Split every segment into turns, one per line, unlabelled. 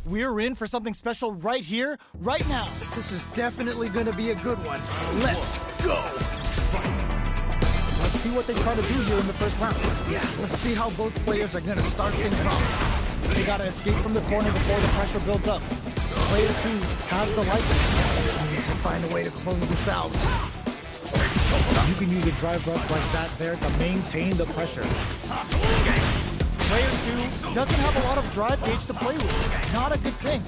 We're in for something special right here, right now.
This is definitely gonna be a good one. Let's go!
Let's see what they try to do here in the first round.
Yeah, let's see how both players are gonna start things off.
They gotta escape from the corner before the pressure builds up. Player 2 has the light.
Just needs to find a way to close this out.
You can use a drive rush like that there to maintain the pressure. Player 2 doesn't have a lot of drive gauge to play with. Not a good thing.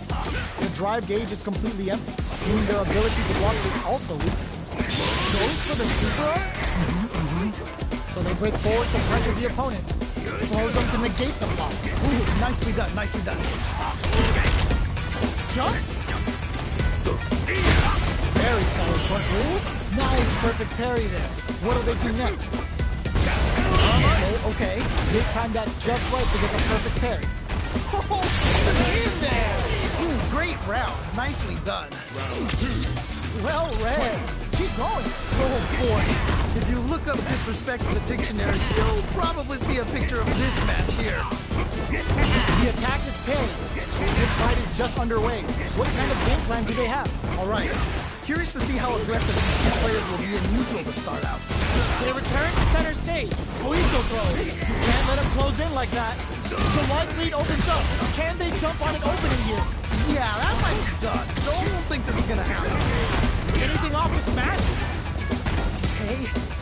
The drive gauge is completely empty, meaning their ability to block is also weak. Goes for the super arm? So they break forward to pressure the opponent. Throws them to negate the block.
Ooh, nicely done, nicely done.
Jump? Very solid front move. Nice, perfect parry there. What do they do next?
Okay.
They timed that just right to get the perfect parry.
Oh, in there! Ooh, great round. Nicely done.
Round 2.
Well read. Keep going.
Oh boy. If you look up disrespect in the dictionary, you'll probably see a picture of this match here.
The attack is parried. This fight is just underway. What kind of game plan do they have?
All right. Curious to see how aggressive these two players will be in neutral to start out.
They return to center stage. Coito throw. You can't let them close in like that. The light lead opens up. Can they jump on an opening here?
Yeah, that might be done. Don't think this is gonna happen.
Anything off the smash?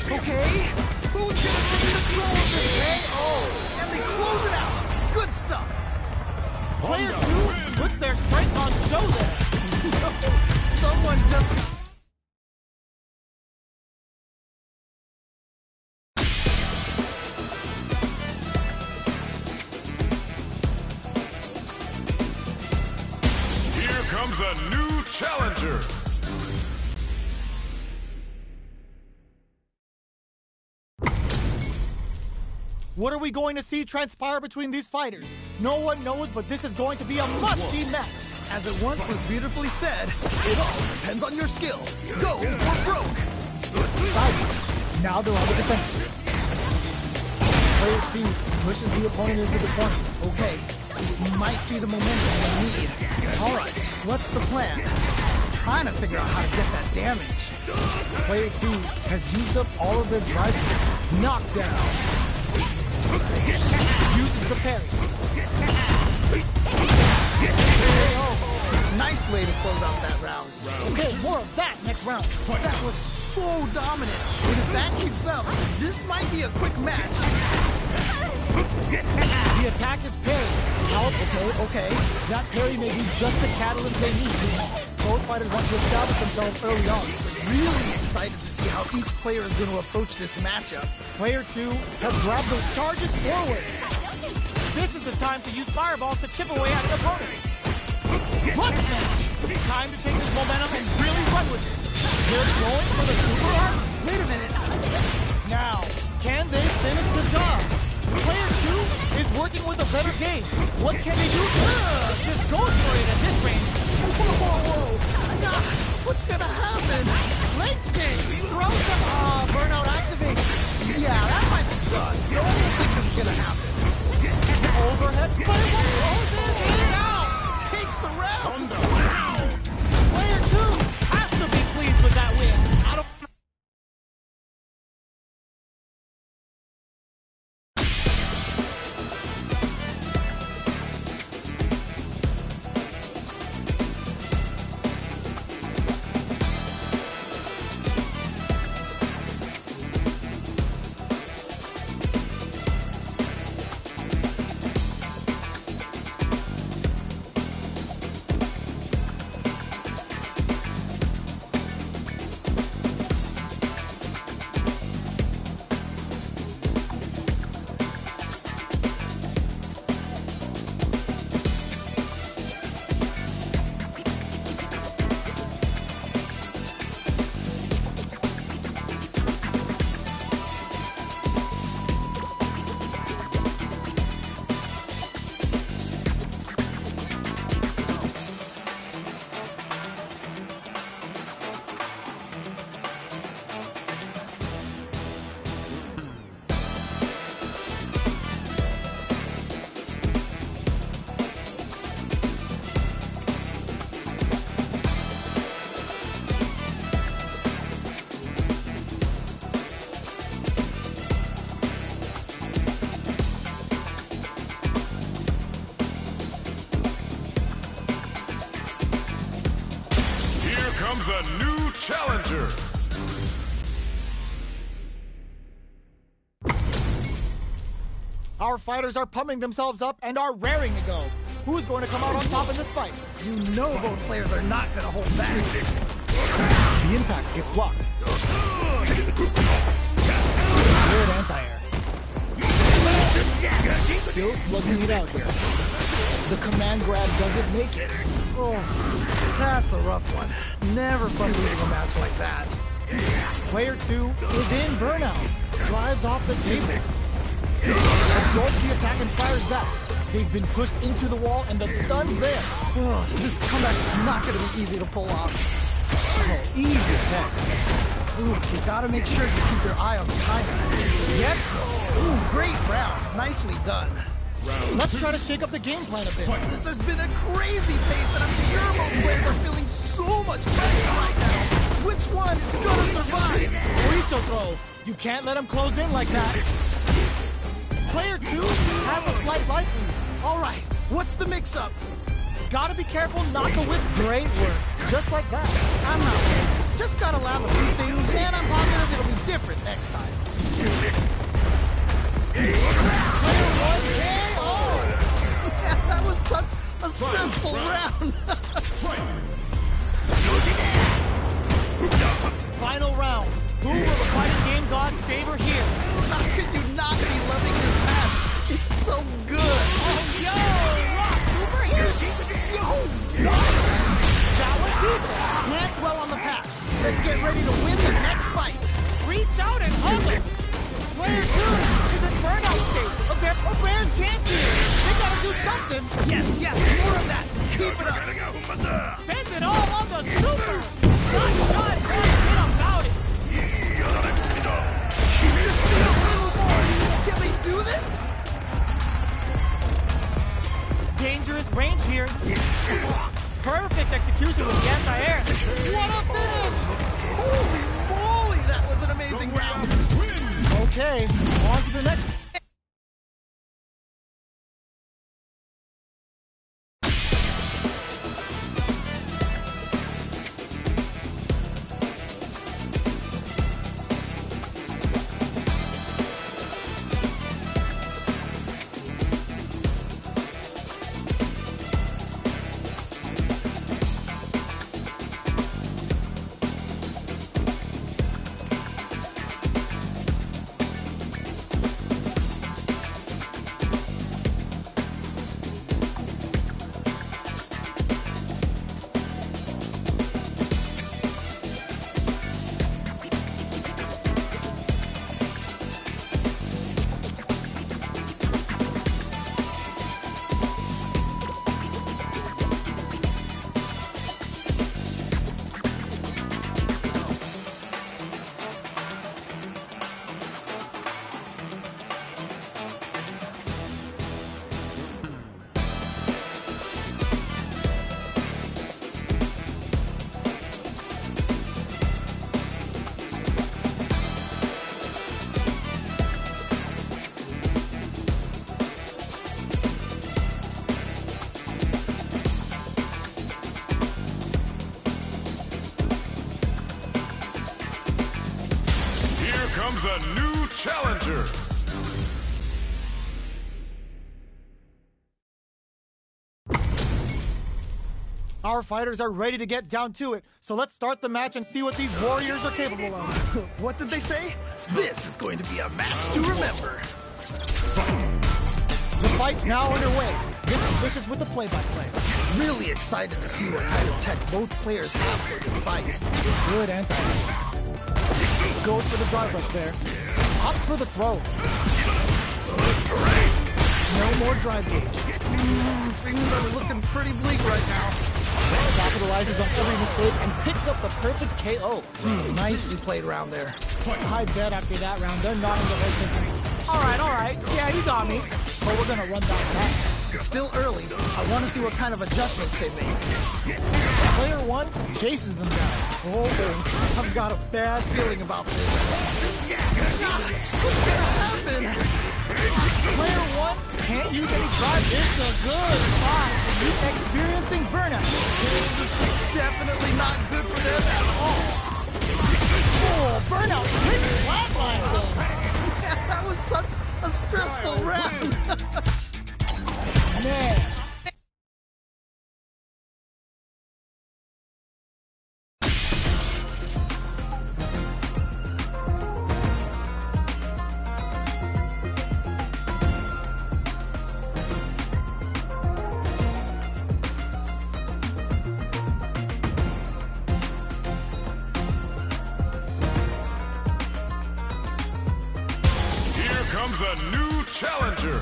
Okay. Who's gonna take control of this thing? Oh, and they close it out. Good stuff.
Player 2 puts their strength on show there.
Someone just...
Here comes a new challenger.
What are we going to see transpire between these fighters? No one knows, but this is going to be a must-see match.
As it once was beautifully said, it all depends on your skill. Go for broke!
Side punch. Now they're on the defensive. Player 2 pushes the opponent into the corner.
Okay, this might be the momentum they need. All right, what's the plan? Trying to figure out how to get that damage.
Player 2 has used up all of their drive. Knockdown. Uses the parry.
Nice way to close out that round.
Okay, more of that next round.
That was so dominant. And if that keeps up, this might be a quick match.
The attack is parried. Help.
Okay.
That parry may be just the catalyst they need. Both fighters want to establish themselves early on.
Really excited to see how each player is going to approach this matchup.
Player 2 has grabbed those charges forward. This is the time to use fireballs to chip away at an opponent. Punch smash! Time to take this momentum and really run with it. They're going for the super arm?
Wait a minute.
Now, can they finish the job? Player 2 is working with a better game. What can they do? Just go for it at this range.
Whoa. God, what's going to happen?
Leg sing! Throw some... burnout activate.
Yeah, that might be done. Don't think this is going to happen.
Overhead, but it won't close it out!
Takes the round.
Player 2 has to be pleased with that win. Out of...
comes a new challenger.
Our fighters are pumping themselves up and are raring to go. Who's going to come out on top in this fight?
You know both players are not going to hold back.
The impact gets blocked. Good anti-air. Still slugging it out here. The command grab doesn't make it.
Oh, that's a rough one. Never fun losing a match like that.
Player 2 is in burnout. Drives off the table. Absorbs the attack and fires back. They've been pushed into the wall and the stun's there.
Oh, this comeback is not going to be easy to pull off.
Oh, easy attack.
Ooh, you got to make sure you keep your eye on the timer.
Yep.
Ooh, great round. Nicely done.
Let's try to shake up the game plan a bit.
This has been a crazy pace, and I'm sure both players are feeling so much pressure right now. Which one is going to survive?
Burrito throw. You can't let him close in like that. Player 2 has a slight life lead.
All right, what's the mix-up?
Gotta be careful not to whiff. Great work. Just like that.
I'm not worried. Just gotta laugh a few things, and I'm positive it'll be different next time.
Player 1 KO!
Yeah, that was such a stressful round.
Final round. Who will the fighting game gods favor here?
How could you not be loving this match? It's so good.
Oh, yo! Rock super here!
Yo!
That was decent!
Can't dwell on the past. Let's get ready to win the next fight.
Reach out and hug him! Player 2 is in burnout state. A rare chance here. They gotta do something.
Yes, more of that. Keep it up.
Spend it all on the super. Not shot, one hit about it.
Just need a little more. Can we do this?
Dangerous range here. Perfect execution with the anti-air. What a finish!
Holy moly, that was an amazing round.
Okay, on to the next.
Comes a new challenger.
Our fighters are ready to get down to it, so let's start the match and see what these warriors are capable of.
What did they say? This is going to be a match to remember.
The fight's now underway. This is Vicious with the play-by-play.
Really excited to see what kind of tech both players have for this fight.
Good anti-air. Goes for the drive rush there. Opts for the throw. No more drive gauge.
Things are looking pretty bleak right now.
Capitalizes on every mistake and picks up the perfect KO.
Nicely played round there.
I bet after that round, they're nodding their head thinking, all right, yeah, you got me. But we're gonna run that back.
It's still early. I want to see what kind of adjustments they make.
Player 1 chases them down.
Oh, I've got a bad feeling about this. What's gonna happen?
Player 1 can't use any drive. It's a good spot.
Experiencing burnout. This is definitely not good for them at all.
Oh, burnout really flatlines him.
That was such a stressful round.
Man.
Comes a new challenger.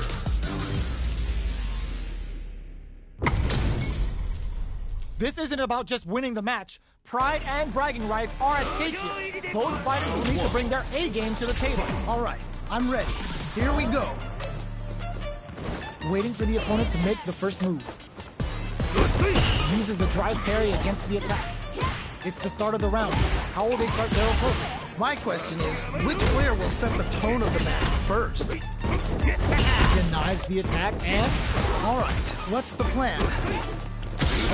This isn't about just winning the match. Pride and bragging rights are at stake here. Both fighters will need to bring their A game to the table.
All right, I'm ready. Here we go.
Waiting for the opponent to make the first move. Uses a drive parry against the attack. It's the start of the round. How will they start their approach?
My question is, which player will set the tone of the match first?
Denies the attack and...
All right, what's the plan?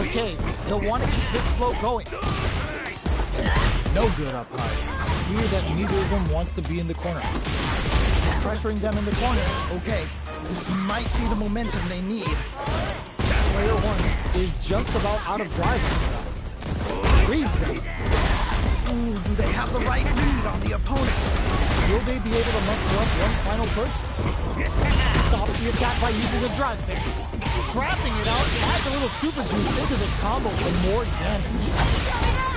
Okay, they'll want to keep this flow going. No good up high. Hear that neither of them wants to be in the corner. Pressuring them in the corner.
Okay, this might be the momentum they need.
Player one is just about out of driving. Reads them.
Ooh, do they have the right read on the opponent?
Will they be able to muster up one final push? Stops the attack by using a drive pick. Scrapping it out, adds a little super juice into this combo for more damage.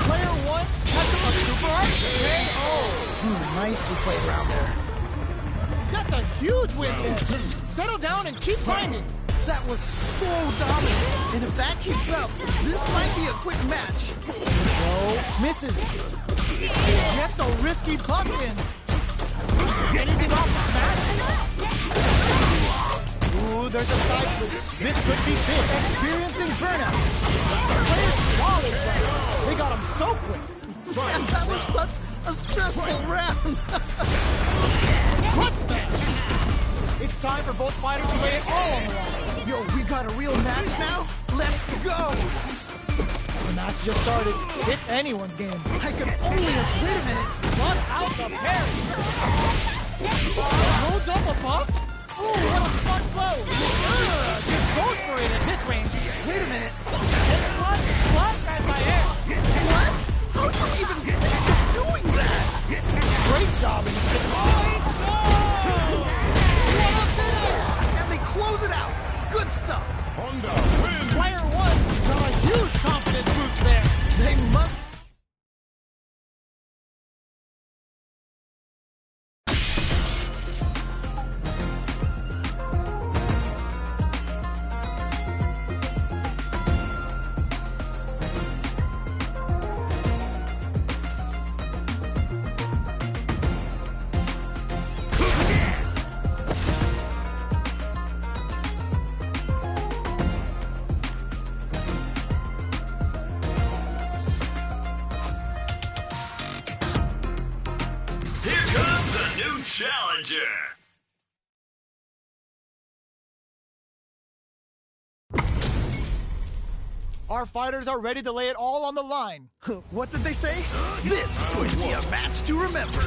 Player one has a super hard KO.
Nicely played around there.
That's a huge win there. Settle down and keep grinding.
That was so dominant. And if that keeps up, this might be a quick match.
No, misses. Gets a risky puck in. Anything off the smash? Ooh, there's a side flip. This could be big. Experiencing burnout. Players flawless right. They got him so quick.
Man, that was such a stressful round.
Front smash. It's time for both fighters to lay it all on the line.
Yo, we got a real match now? Let's go!
The match just started. It's anyone's game.
I can only... Wait a minute.
Bust out the parry. Holds up a buff? Ooh, what a smart blow. Just goes for it at this range.
Wait a minute.
Flash anti-air.
What? How do you even think of doing that?
Great job in this game.
And they close it out. Good stuff.
Honda wins.
Player one got a huge confidence boost there.
They must...
Challenger.
Our fighters are ready to lay it all on the line.
What did they say? This is going to be a match to remember.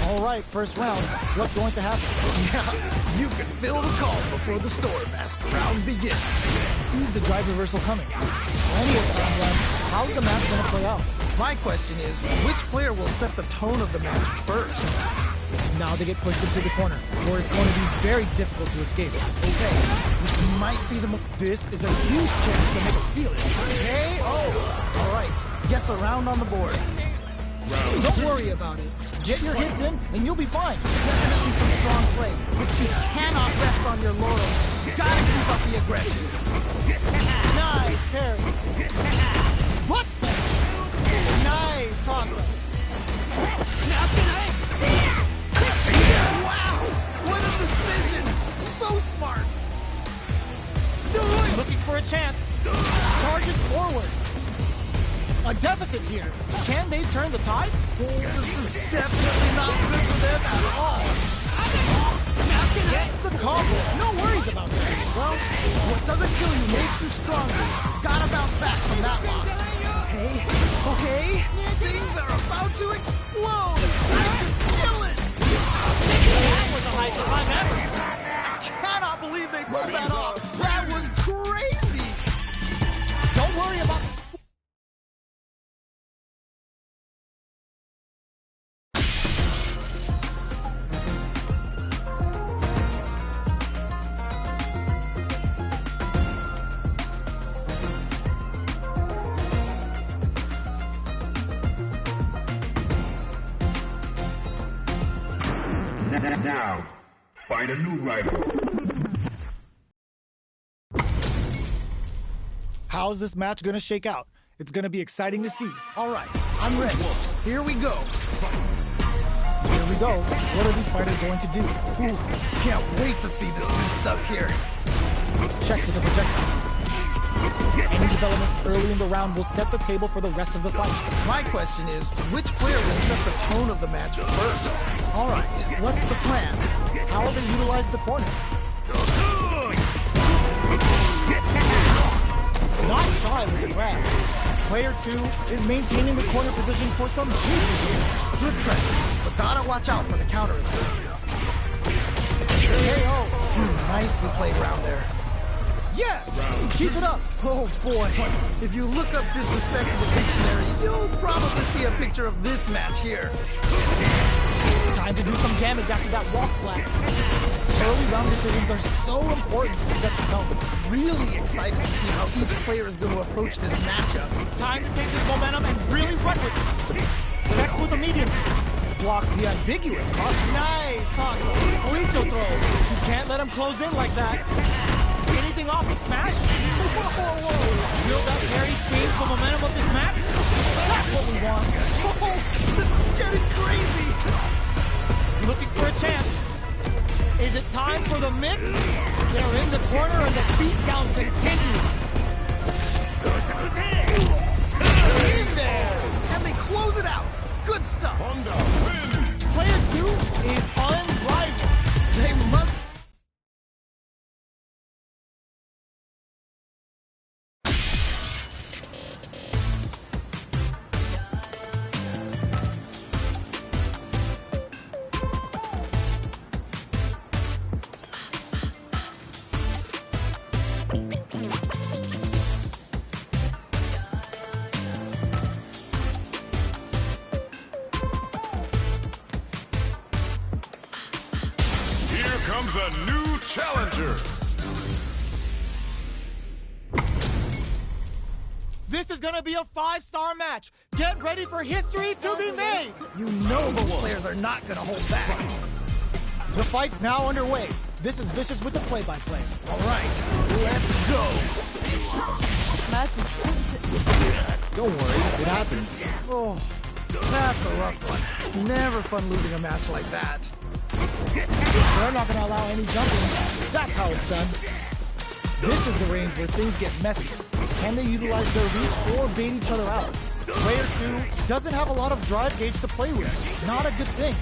All right, first round. What's going to happen?
Yeah, you can feel the call before the storm as the round begins.
Sees the drive reversal coming. Plenty of time left. How's the match going to play out?
My question is, which player will set the tone of the match first?
Now they get pushed into the corner, or it's going to be very difficult to escape.
Okay, this might be the
This is a huge chance to make it feel it.
KO! All right, gets a round on the board.
Don't worry about it. Get your hits in, and you'll be fine.
Definitely some strong play, but you cannot rest on your laurels. You gotta keep up the aggression.
Nice parry. What's that? Nice toss-up.
Wow! What a decision! So smart!
Looking for a chance. Charges forward. A deficit here. Can they turn the tide?
Oh, this is definitely not good for them at all. Gets the combo. No worries about that. Well, what doesn't kill you makes you stronger. Gotta bounce back from that loss. Okay. Things are about to explode. I can feel it.
That was the highest time ever.
I cannot believe they pulled that off. That was crazy.
Don't worry about...
Now, find a new rival.
How's this match gonna shake out? It's gonna be exciting to see.
All right, I'm ready. Here we go.
Here we go. What are these fighters going to do?
Ooh, can't wait to see this good stuff here.
Checks with the projectile. Any developments early in the round will set the table for the rest of the fight.
My question is, which player will set the tone of the match first? All right, what's the plan?
How will they utilize the corner? Not shy with the grab. Player 2 is maintaining the corner position for some juicy damage.
Good pressure, but gotta watch out for the counter attack.
KO.
Nicely played round there.
Yes! Keep it up!
Oh boy, if you look up disrespect in the dictionary, you'll probably see a picture of this match here.
Time to do some damage after that wall splat. Early round decisions are so important to set the tone.
Really excited to see how each player is going to approach this matchup.
Time to take this momentum and really run with it. Checks with the medium. Blocks the ambiguous cross. Nice toss. Oicho throws. You can't let him close in like that. Anything off the smash? Whoa. Will that parry change the momentum of this match? That's what we want.
Oh, this is getting crazy.
Looking for a chance. Is it time for the mix? They're in the corner and the beatdown continues. In there.
And they close it out. Good stuff.
Honda wins.
Player 2 is unrivaled.
They must...
Comes a new challenger.
This is gonna be a 5-star match. Get ready for history to be made.
You know those players are not going to hold back.
The fight's now underway. This is Vicious with the play-by-play.
All right, let's go.
Don't worry, it happens.
Oh, that's a rough one. Never fun losing a match like that.
They're not gonna allow any jumping. That's how it's done. This is the range where things get messy. Can they utilize their reach or bait each other out? Player 2 doesn't have a lot of drive gauge to play with. Not a good thing.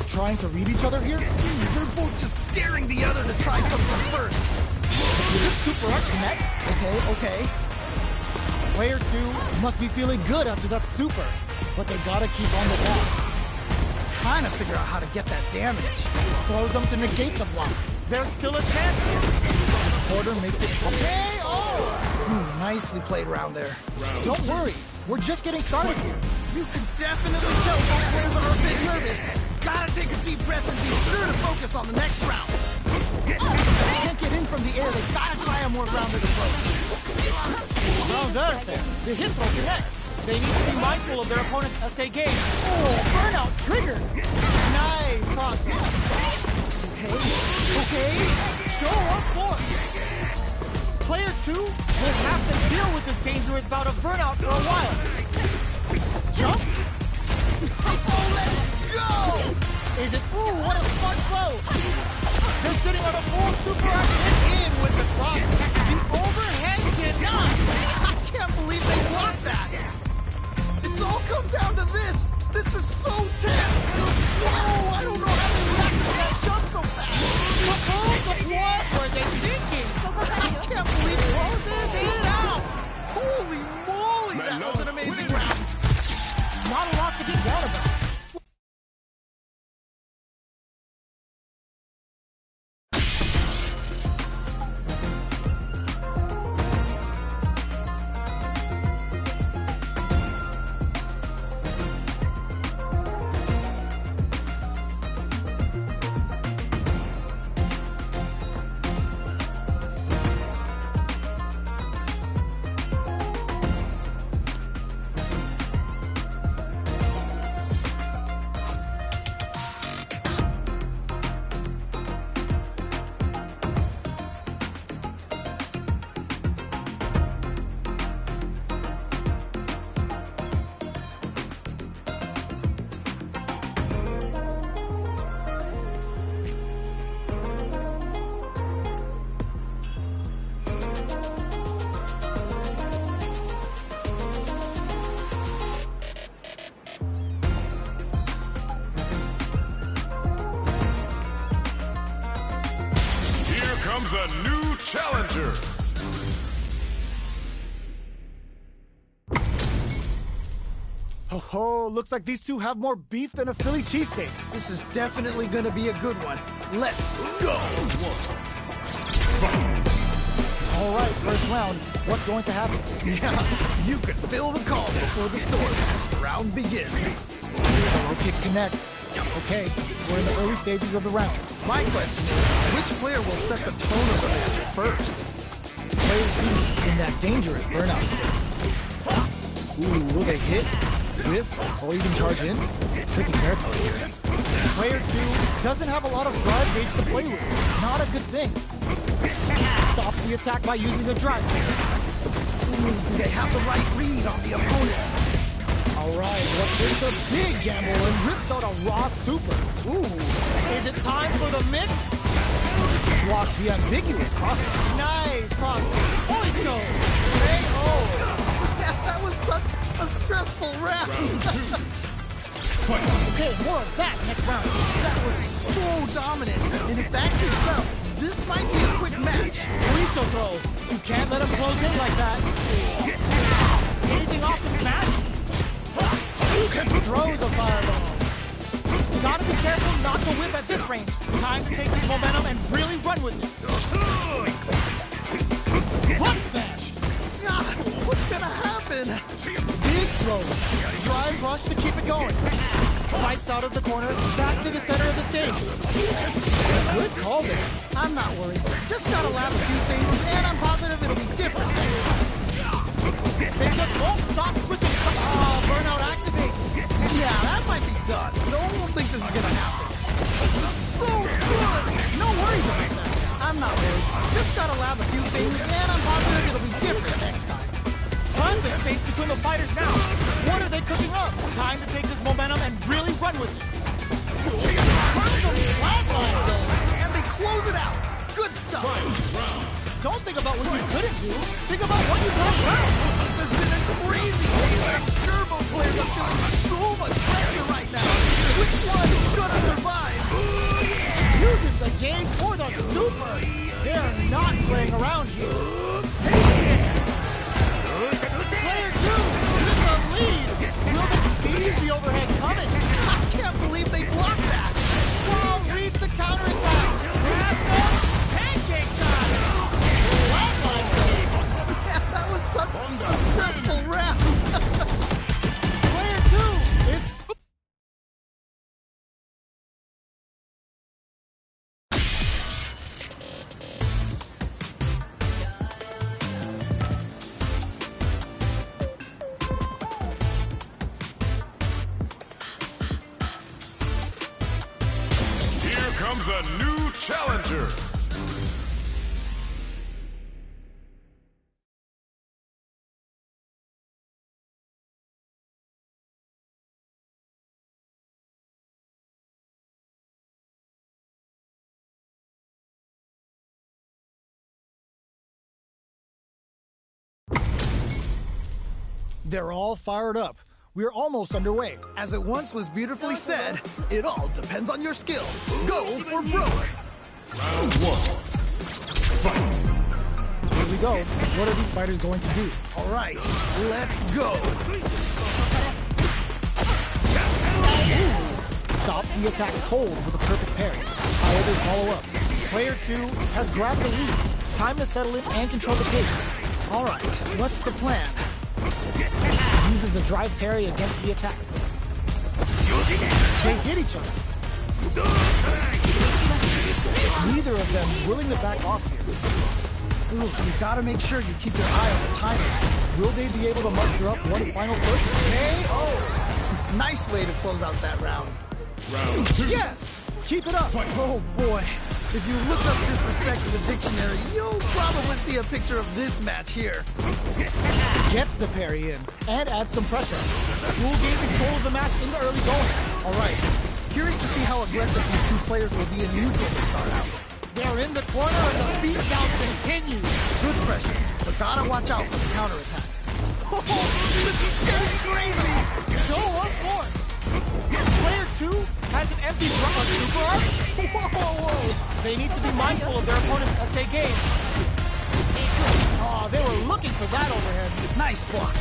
Trying to read each other here?
They're both just daring the other to try something first.
Did this super art connect?
Okay.
Player 2 must be feeling good after that super, but they gotta keep on the ball.
Trying to figure out how to get that damage.
Throws them to negate the block. There's still a chance here. Porter makes it okay.
Nicely played round there.
Don't worry, we're just getting started here.
You can definitely tell both players are a bit nervous. Gotta take a deep breath and be sure to focus on the next round. Can't get in from the air, they gotta try a more grounded approach.
Well, there, sir. The hit throw connects. They need to be mindful of their opponent's essay game. Oh, burnout triggered. Nice toss.
Okay.
Show or force. Player 2 will have to deal with this dangerous bout of burnout for a while. Jump.
Oh, let's go!
Is it? Ooh, what a smart throw. They're sitting on a full super action in with the cross. The overhead cannot.
I can't believe they blocked that. It's all come down to this. This is so tense. Whoa, I don't know how they reacted to that jump so fast.
challenger.
Oh, looks like these two have more beef than a Philly cheesesteak.
This is definitely gonna be a good one. Let's go!
All right, first round. What's going to happen?
Yeah, you can feel the call before the storm as the round begins.
Low kick connect. Okay, we're in the early stages of the round.
My question is, which player will set the tone of the match first?
Player 2 in that dangerous burnout state. Ooh, will they hit, whiff, or even charge in? Tricky territory here. Player 2 doesn't have a lot of drive gauge to play with. Not a good thing. Stops the attack by using a drive gauge.
Ooh, do they have the right read on the opponent?
All right, what is a big gamble and rips out a raw super. Ooh, is it time for the mix? Blocks the ambiguous crossover. Nice crossover. Oicho!
Yeah, that was such a stressful round.
Okay, more of that next round.
That was so dominant. And if that keeps up, this might be a quick match.
Oicho throw. You can't let him close in like that. Anything off the smash? Throws a fireball. You gotta be careful not to whip at this range. Time to take this momentum and really run with it. Butt smash!
God, what's gonna happen?
Big throws. Drive rush to keep it going. Fights out of the corner, back to the center of the stage. Good call there.
I'm not worried. Just gotta laugh a few things, and I'm positive it'll be different next time.
They just won't stop switching. Burnout activates.
Yeah, that might be done. No one will think this is gonna happen. This is so good!
No worries about that.
I'm not worried. Just gotta laugh a few things, and I'm positive it'll be different next time.
Tons of space between the fighters now. What are they cooking up? Time to take this momentum and really run with it. Turns some flatlines in.
And they close it out. Good stuff.
Don't think about what you couldn't do. Think about what you got well.
This has been a crazy day, and I'm sure both players are feeling so much pressure right now. Which one is gonna survive?
Uses the game for the super. They're not playing around here. Player 2 in the lead. Will they seize the overhead coming?
I can't believe they blocked that.
Wall reads the counterattack. Grabs them. Pancake time. Flatline game.
Yeah, that was such a stressful round.
Player 2 is...
Here comes a new challenger.
They're all fired up. We're almost underway.
As it once was beautifully said, it all depends on your skill. Go for broke.
Round 1. Fight.
Here we go. What are these fighters going to do?
All right, let's go.
Stop the attack cold with a perfect parry. How will they follow up? Player 2 has grabbed the lead. Time to settle in and control the pace.
All right, what's the plan?
Uses a drive parry against the attack. They hit each other. Neither of them willing to back off here.
Ooh, you gotta make sure you keep your eye on the timer.
Will they be able to muster up one final push?
KO! Nice way to close out that round.
Round 2.
Yes! Keep it up!
Oh boy, if you look up disrespect in the dictionary, you'll probably see a picture of this match here.
Gets the parry in and adds some pressure. Will gain control of the match in the early going.
All right, curious to see how aggressive these two players will be in neutral to start out.
They're in the corner and the beatdown continues.
Good pressure, but gotta watch out for the counterattack. Oh, this is getting crazy!
Show of force. Player 2 has an empty drum on super arc. Whoa! They need to be mindful of their opponent's essay game. for that overhead.
Nice block.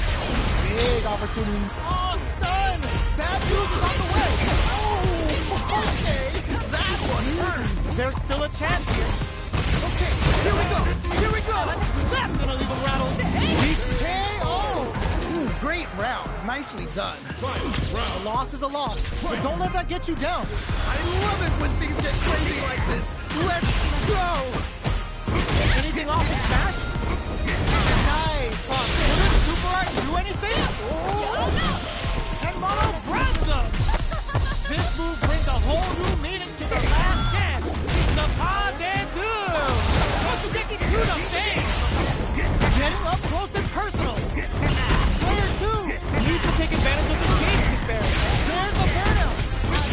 Big opportunity.
Oh, stun! Bad news is on the way. Oh, okay. That one hurt.
There's still a chance here.
Okay, here we go. Here we go.
That's gonna leave him rattled.
KO. Great round. Nicely done.
A loss is a loss, but don't let that get you down.
I love it when things get crazy like this. Let's go.
Anything off his smash? Nice. Will this super art do anything? Oh, and Mono grabs him. This move brings a whole new meaning to the last dance. The pas de deux. To the face. Getting up close and personal. Player 2 needs to take advantage of the game disparity. There's a burnout.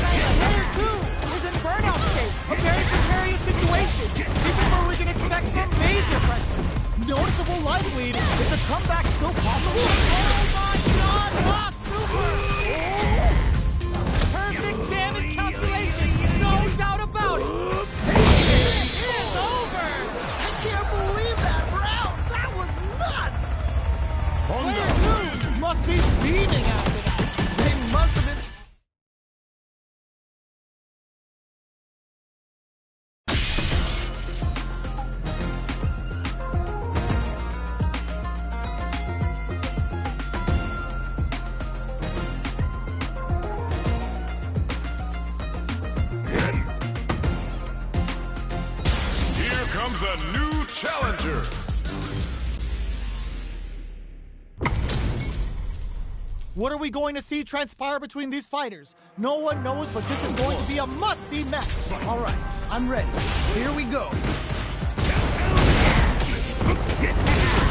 Player 2 is in burnout state. A very precarious situation. This is where we can expect some major pressure. Noticeable life lead. Is a comeback still possible? Oh my god! Ah, super! Perfect damage calculation. No doubt about it. It is over.
I can't believe that round. That was nuts.
Player 2 must be beaming after that.
They must have been.
Here comes a new challenger.
What are we going to see transpire between these fighters? No one knows, but this is going to be a must-see match.
All right, I'm ready. Here we go.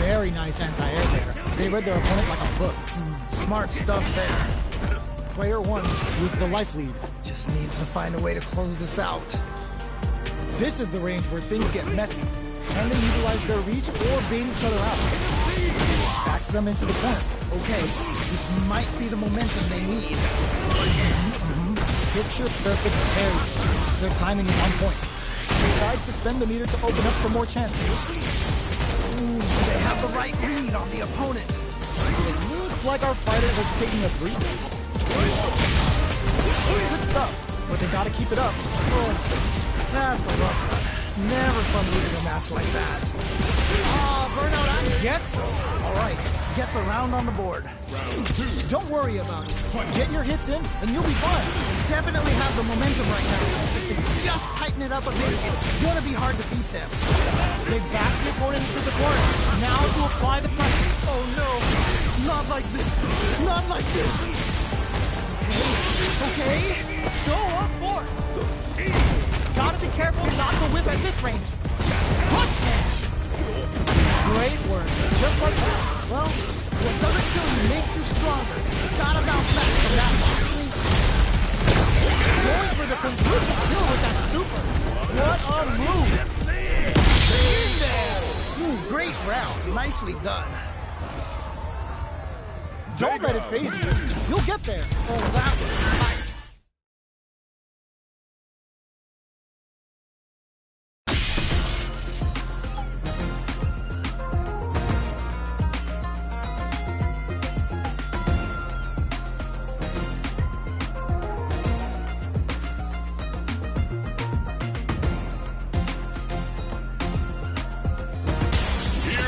Very nice anti-air there. They read their opponent like a book.
Smart stuff there.
Player 1 with the life lead.
Just needs to find a way to close this out.
This is the range where things get messy. Can they utilize their reach or bait each other out? Backs them into the corner.
Okay, this might be the momentum they need.
Picture perfect parry. Their timing is on point. Decides to spend the meter to open up for more chances.
They have the right read on the opponent.
It looks like our fighters are taking a breather. Good stuff, but they gotta keep it up.
Oh, that's a rough one. Never fun losing a match like that.
Burnout, I get so.
All right, gets a round on the board.
Round 2.
Don't worry about it. Get your hits in, and you'll be fine.
Definitely have the momentum right now. If they just tighten it up a bit, it's gonna be hard to beat them.
They back the opponent into the corner. Now to apply the pressure.
Oh no, not like this. Not like this. Okay.
Show or force. Gotta be careful not to whip at this range. Punch smash. Great work. Just like that.
Well, what doesn't kill you makes you stronger. Gotta bounce back from that one.
Going for the conclusive kill with that super. What a move.
In there. Great round. Nicely done.
Don't let it phase you. You'll get there.
Oh, that was tight.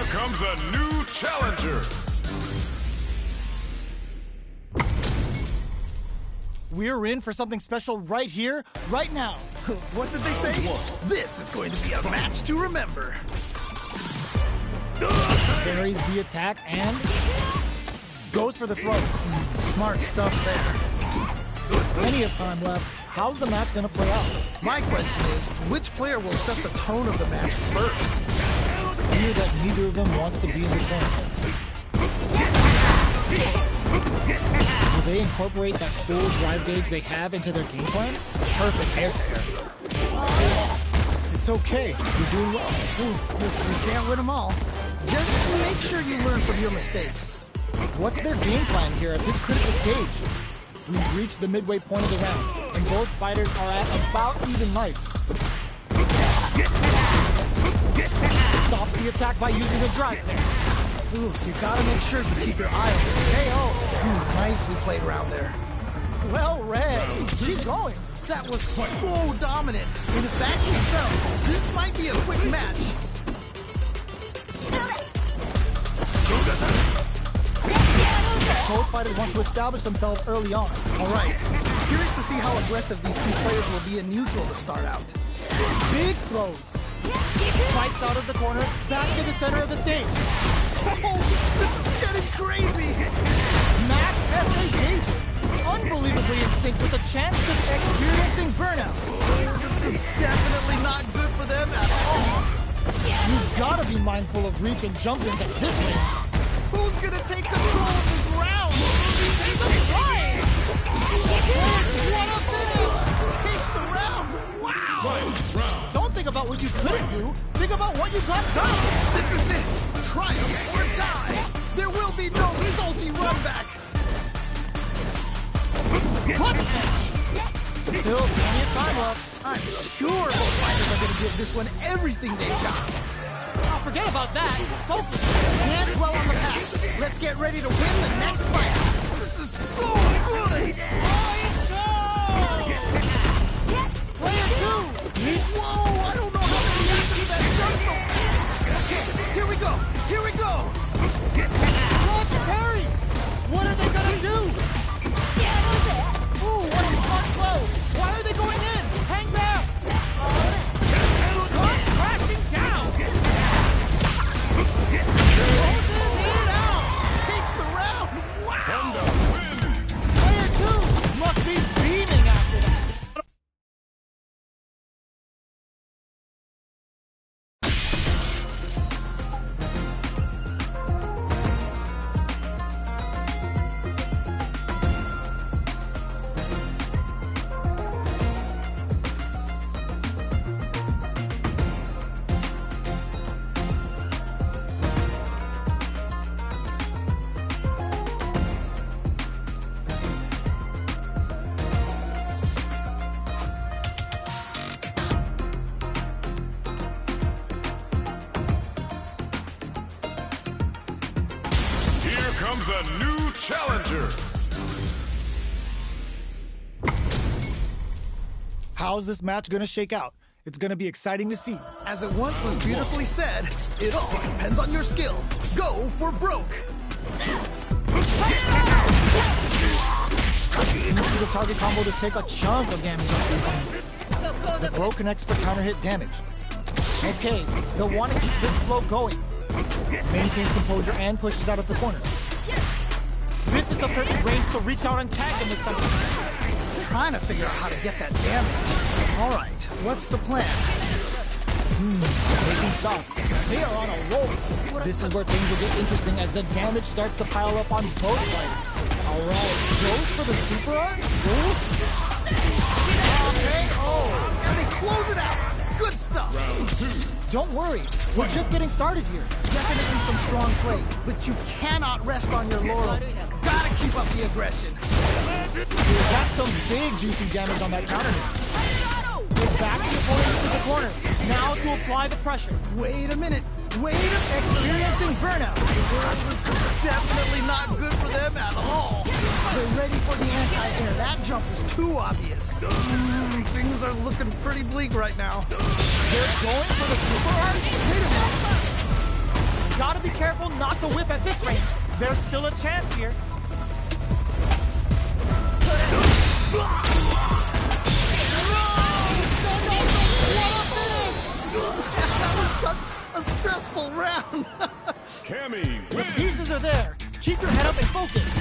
Comes a new challenger.
We're in for something special right here, right now.
What did they say? This is going to be a match to remember.
Buries the attack and goes for the throw.
Smart stuff there.
Plenty of time left. How's the match gonna play out?
My question is, which player will set the tone of the match first?
Clear that neither of them wants to be in the corner. Will they incorporate that full drive gauge they have into their game plan?
Perfect air-to-air.
It's okay. You're doing well.
You can't win them all. Just make sure you learn from your mistakes.
What's their game plan here at this critical stage? We've reached the midway point of the round, and both fighters are at about even life. Stops the attack by using his drive there.
Ooh, you gotta make sure to keep your eye open.
KO.
Nicely played around there.
Well read. Keep going.
That was so dominant. And if that keeps up, this might be a quick match.
Both fighters want to establish themselves early on.
All right. Curious to see how aggressive these two players will be in neutral to start out.
Big throws. Fights out of the corner, back to the center of the stage.
Oh, this is getting crazy.
Max SA gauges. Unbelievably in sync with the chance of experiencing burnout.
This is definitely not good for them at all.
You've got to be mindful of reach and jump ins at this range.
Who's gonna take control of this round?
He's flying!
What a finish! Takes the round! Wow!
Don't think about what you couldn't do. Think about what you got done.
This is it! Triumph or die! There will be no salty run back!
What smash? Still plenty of time left.
I'm sure both fighters are gonna give this one everything they've got.
Oh, forget about that. Focus.
Can't dwell on the past. Let's get ready to win the next fight. This is so good!
Player 2!
Whoa, I don't know how to react to that jump so fast. Okay, here we go. Here we go.
Clutch parry! What are they gonna do? Ooh, what a smart blow! Why are they going in? Hang back! Clutch crashing down! Closes it out!
Takes the round. Wow.
Player 2 must be beaming after that.
Comes a new challenger.
How's this match gonna shake out? It's gonna be exciting to see.
As it once was beautifully said, it all depends on your skill. Go for broke.
Use the target combo to take a chunk of damage off the blow connects for counter hit damage. Okay, they'll want to keep this flow going. Maintains composure and pushes out of the corner. This is the perfect range to reach out and tag them with something.
Trying to figure out how to get that damage. All right, what's the plan?
Making stops. They are on a roll. This is where things will get interesting as the damage starts to pile up on both fighters. All right, goes for the super arm.
Okay, oh, and they close it out. Good stuff.
Round 2.
Don't worry, we're just getting started here.
Definitely some strong play, but you cannot rest on your laurels. Gotta keep up the aggression.
That's some big juicy damage on that counter hit. Get back the opponent into the corner. Now to apply the pressure.
Wait a minute.
Experiencing burnout.
This is definitely not good for them at all. They're ready for the anti-air. That jump is too obvious. Things are looking pretty bleak right now.
They're going for the super arm?
Wait a minute.
Gotta be careful not to whiff at this range. There's still a chance here.
A stressful round.
Cammy
The
wins.
pieces are there. Keep your head up and focus.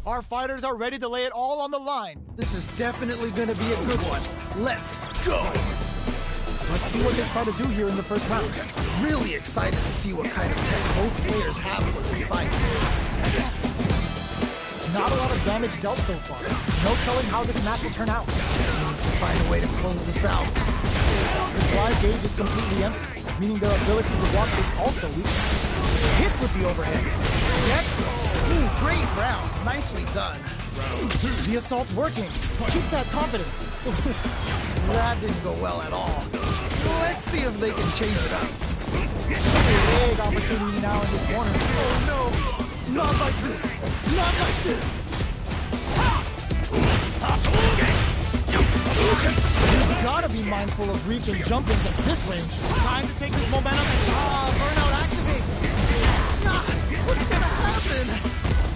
Our fighters are ready to lay it all on the line.
This is definitely going to be a good one. Let's go.
Let's see what they try to do here in the first round.
Really excited to see what kind of tech both players have for this fight.
Not a lot of damage dealt so far. No telling how this match will turn out.
Just needs to find a way to close this out.
The drive gauge is completely empty, meaning their ability to block is also weak. Hits with the overhead.
Yep. Ooh, great round. Nicely done.
Round 2.
The assault's working. Keep that confidence.
That didn't go well at all. Let's see if they can change it up.
Big opportunity now in this corner.
Oh no! Not like this! Not like this!
You've gotta be mindful of reach and jumping at this range. Time to take this momentum and burnout activates.
What's gonna happen?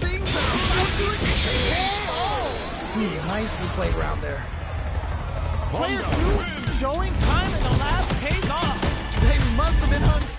Things are about to explode! Nicely played round there.
Player 2 showing time in the lab pays off.
They must have been hungry.